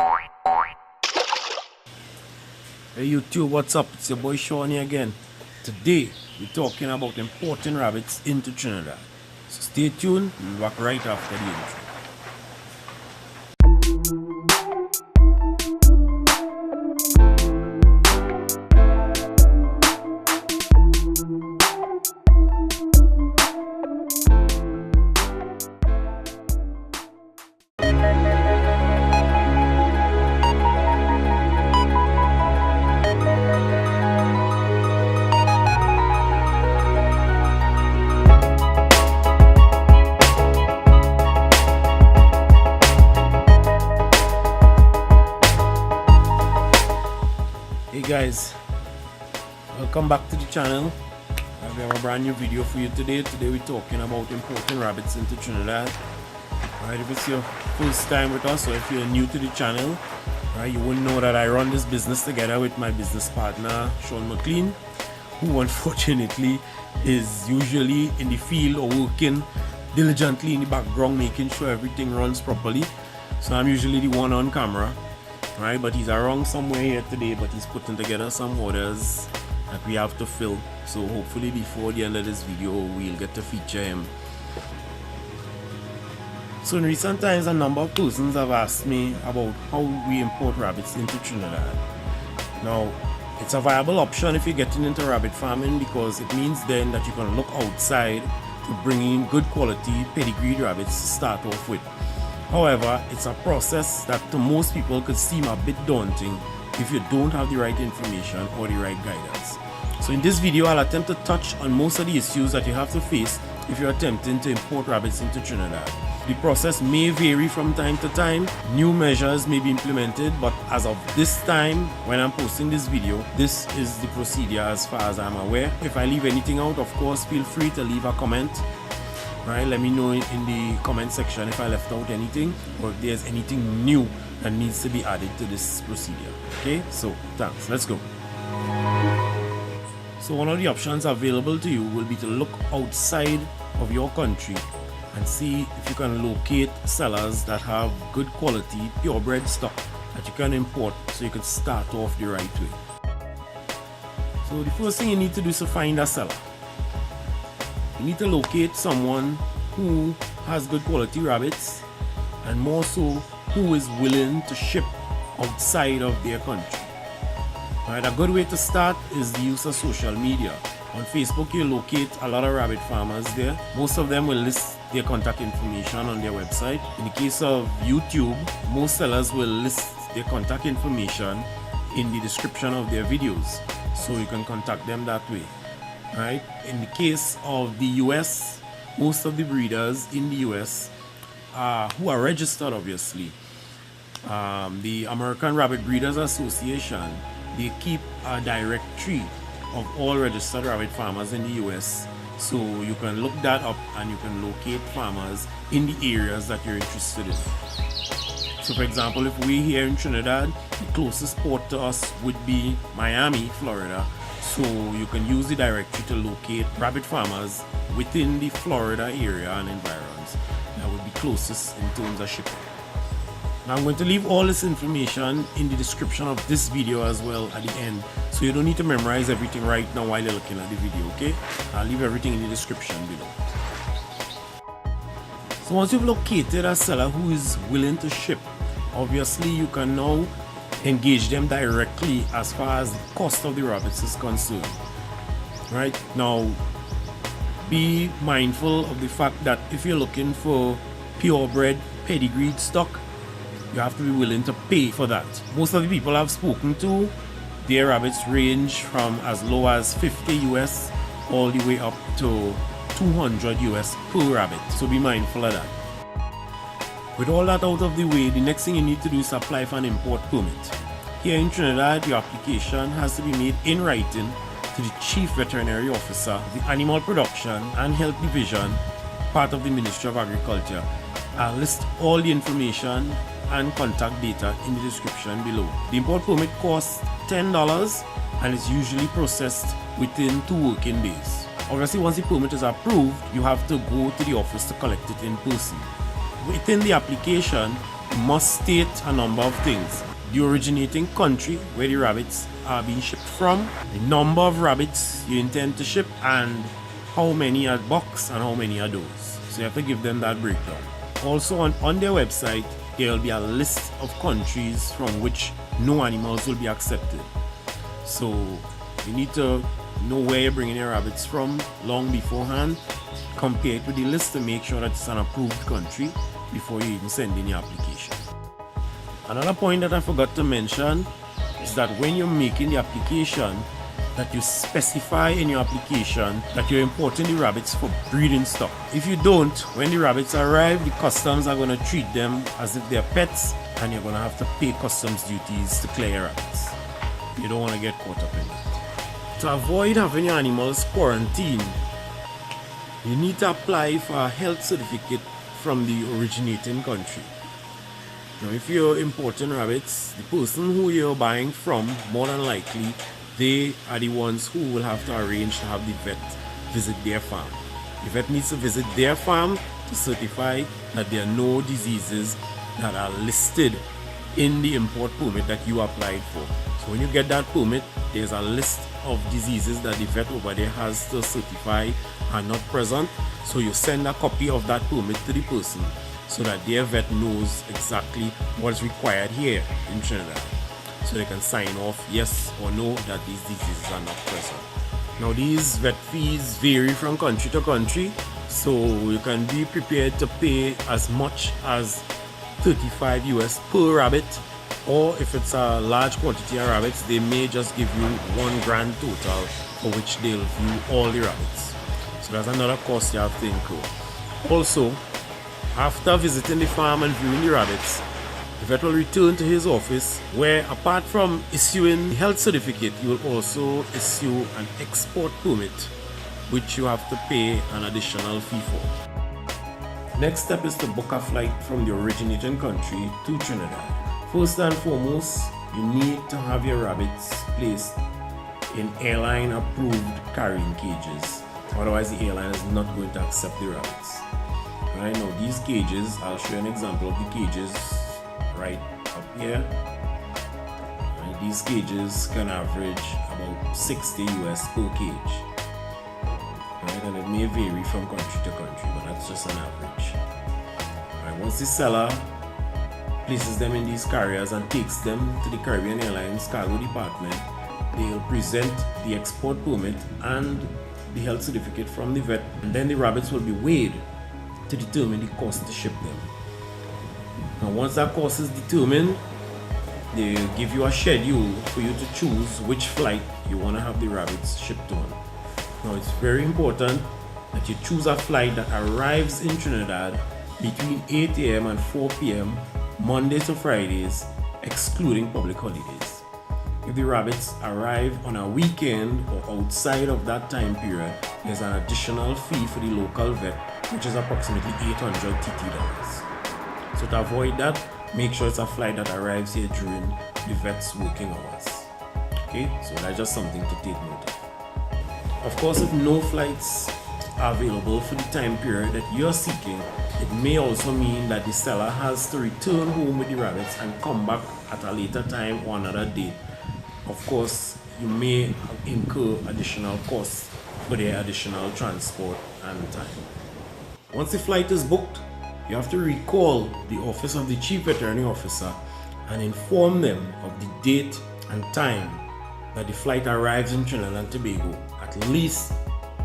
Hey YouTube, what's up? It's your boy Shawnee again. Today we're talking about importing rabbits into Trinidad. So stay tuned, we'll be back right after the intro. Hey guys, welcome back to the channel. We have a brand new video for you today. Today we're talking about importing rabbits into Trinidad. Alright, if it's your first time with us or if you're new to the channel, right, you wouldn't know that I run this business together with my business partner Sean McLean, who unfortunately is usually in the field or working diligently in the background making sure everything runs properly. So I'm usually the one on camera. Right, but he's around somewhere here today, but he's putting together some orders that we have to fill. So hopefully before the end of this video we'll get to feature him. So in recent times a number of persons have asked me about how we import rabbits into Trinidad. Now it's a viable option if you're getting into rabbit farming, because it means then that you can look outside to bring in good quality pedigreed rabbits to start off with. However, it's a process that to most people could seem a bit daunting if you don't have the right information or the right guidance. So in this video, I'll attempt to touch on most of the issues that you have to face if you're attempting to import rabbits into Trinidad. The process may vary from time to time. New measures may be implemented, but as of this time, when I'm posting this video, this is the procedure as far as I'm aware. If I leave anything out, of course, feel free to leave a comment. Right, let me know in the comment section if I left out anything or if there's anything new that needs to be added to this procedure. Okay, so thanks. Let's go. So one of the options available to you will be to look outside of your country and see if you can locate sellers that have good quality purebred stock that you can import so you can start off the right way. So the first thing you need to do is to find a seller. You need to locate someone who has good quality rabbits, and more so who is willing to ship outside of their country. Alright, a good way to start is the use of social media. On Facebook you'll locate a lot of rabbit farmers there. Most of them will list their contact information on their website. In the case of YouTube, most sellers will list their contact information in the description of their videos, so you can contact them that way. Right. In the case of the US, most of the breeders in the US who are registered, obviously, the American Rabbit Breeders Association, they keep a directory of all registered rabbit farmers in the US, so you can look that up and you can locate farmers in the areas that you're interested in. So for example, if we're here in Trinidad, the closest port to us would be Miami, Florida. So you can use the directory to locate rabbit farmers within the Florida area and environs that would be closest in terms of shipping. Now I'm going to leave all this information in the description of this video as well at the end, so you don't need to memorize everything right now while you're looking at the video, okay? I'll leave everything in the description below. So once you've located a seller who is willing to ship, obviously you can now engage them directly as far as the cost of the rabbits is concerned. Right now, be mindful of the fact that if you're looking for purebred pedigreed stock, you have to be willing to pay for that. Most of the people I've spoken to, their rabbits range from as low as 50 US all the way up to 200 US per rabbit, so be mindful of that. With all that out of the way, the next thing you need to do is apply for an import permit. Here in Trinidad, your application has to be made in writing to the Chief Veterinary Officer, the Animal Production and Health Division, part of the Ministry of Agriculture. I'll list all the information and contact data in the description below. The import permit costs $10 and is usually processed within 2 working days. Obviously, once the permit is approved, you have to go to the office to collect it in person. Within the application, must state a number of things: the originating country where the rabbits are being shipped from, the number of rabbits you intend to ship, and how many are box and how many are those. So you have to give them that breakdown. Also on their website, there will be a list of countries from which no animals will be accepted. So you need to know where you're bringing your rabbits from long beforehand. Compare it with the list to make sure that it's an approved country before you even send in your application. Another point that I forgot to mention is that when you're making the application, that you specify in your application that you're importing the rabbits for breeding stock. If you don't, when the rabbits arrive, the customs are going to treat them as if they're pets, and you're going to have to pay customs duties to clear your rabbits. You don't want to get caught up in that. To avoid having your animals quarantined, you need to apply for a health certificate from the originating country. Now, if you're importing rabbits, the person who you're buying from, more than likely, they are the ones who will have to arrange to have the vet visit their farm. The vet needs to visit their farm to certify that there are no diseases that are listed in the import permit that you applied for. So when you get that permit, there's a list of diseases that the vet over there has to certify are not present. So you send a copy of that permit to the person so that their vet knows exactly what's required here in Trinidad, so they can sign off yes or no that these diseases are not present. Now, these vet fees vary from country to country, so you can be prepared to pay as much as $35 US per rabbit, or if it's a large quantity of rabbits, they may just give you $1 grand total for which they'll view all the rabbits. So that's another cost you have to incur. Also, after visiting the farm and viewing the rabbits, the vet will return to his office, where apart from issuing the health certificate, he will also issue an export permit, which you have to pay an additional fee for. Next step is to book a flight from the originating country to Trinidad. First and foremost, you need to have your rabbits placed in airline approved carrying cages. Otherwise, the airline is not going to accept the rabbits. Right now, these cages, I'll show you an example of the cages right up here. And these cages can average about 60 US per cage. Right, and it may vary from country to country, but that's just an average. Right, once the seller places them in these carriers and takes them to the Caribbean Airlines cargo department, they'll present the export permit and the health certificate from the vet, and then the rabbits will be weighed to determine the cost to ship them. Now, once that cost is determined, they give you a schedule for you to choose which flight you want to have the rabbits shipped on. Now, it's very important that you choose a flight that arrives in Trinidad between 8 a.m. and 4 p.m. Mondays to Fridays, excluding public holidays. If the rabbits arrive on a weekend or outside of that time period, there's an additional fee for the local vet, which is approximately 800 TT dollars. So to avoid that, make sure it's a flight that arrives here during the vet's working hours. Okay, so that's just something to take note of. Of course, if no flights are available for the time period that you're seeking, it may also mean that the seller has to return home with the rabbits and come back at a later time or another day. Of course, you may incur additional costs for their additional transport and time. Once the flight is booked, you have to recall the office of the Chief Veterinary Officer and inform them of the date and time that the flight arrives in Trinidad and Tobago, at least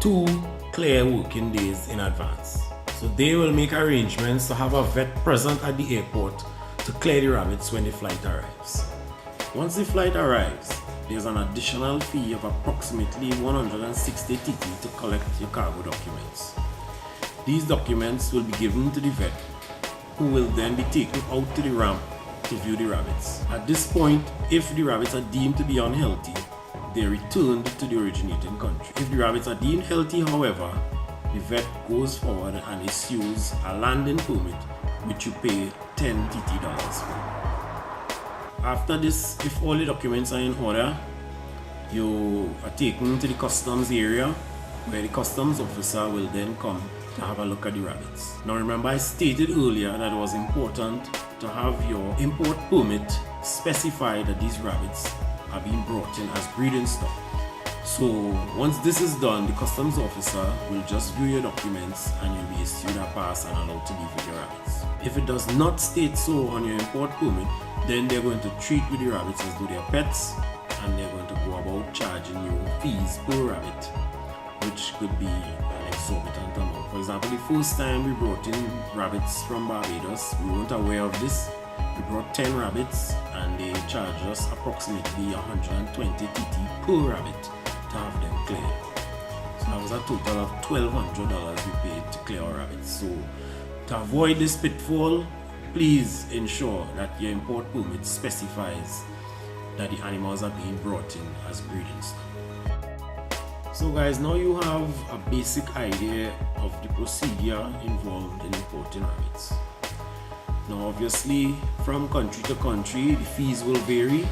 2 clear working days in advance. So they will make arrangements to have a vet present at the airport to clear the rabbits when the flight arrives. Once the flight arrives, there's an additional fee of approximately 160 TT to collect your cargo documents. These documents will be given to the vet, who will then be taken out to the ramp to view the rabbits. At this point, if the rabbits are deemed to be unhealthy, they are returned to the originating country. If the rabbits are deemed healthy, however, the vet goes forward and issues a landing permit, which you pay 10 TT dollars for. After this, if all the documents are in order, you are taken to the customs area, where the customs officer will then come to have a look at the rabbits. Now remember, I stated earlier that it was important to have your import permit specify that these rabbits are being brought in as breeding stock. So once this is done, the customs officer will just view your documents and you'll be issued a pass and allowed to leave with your rabbits. If it does not state so on your import permit, then they're going to treat with the rabbits as though they're pets, and they're going to go about charging you fees per rabbit, which could be an exorbitant amount. For example, the first time we brought in rabbits from Barbados, we weren't aware of this. We brought 10 rabbits and they charged us approximately 120 TT per rabbit to have them cleared. So that was a total of $1,200 we paid to clear our rabbits. So to avoid this pitfall, please ensure that your import permit specifies that the animals are being brought in as breeding stock. So guys, now you have a basic idea of the procedure involved in importing rabbits. Now obviously, from country to country, the fees will vary.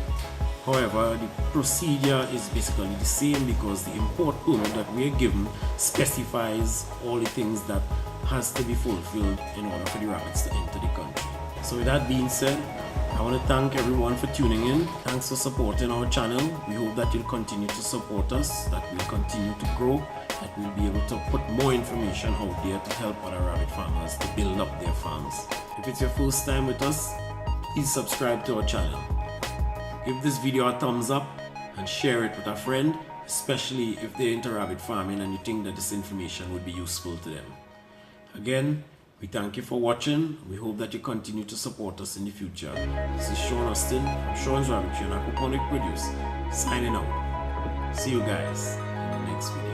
However, the procedure is basically the same because the import permit that we are given specifies all the things that has to be fulfilled in order for the rabbits to enter the country. So with that being said, I want to thank everyone for tuning in. Thanks for supporting our channel. We hope that you'll continue to support us, that we'll continue to grow, that we'll be able to put more information out there to help other rabbit farmers to build up their farms. If it's your first time with us, please subscribe to our channel. Give this video a thumbs up and share it with a friend, especially if they're into rabbit farming and you think that this information would be useful to them. Again, we thank you for watching. We hope that you continue to support us in the future. This is Sean Austin from Sean's Rabbitry and Aquaponic Produce, signing out. See you guys in the next video.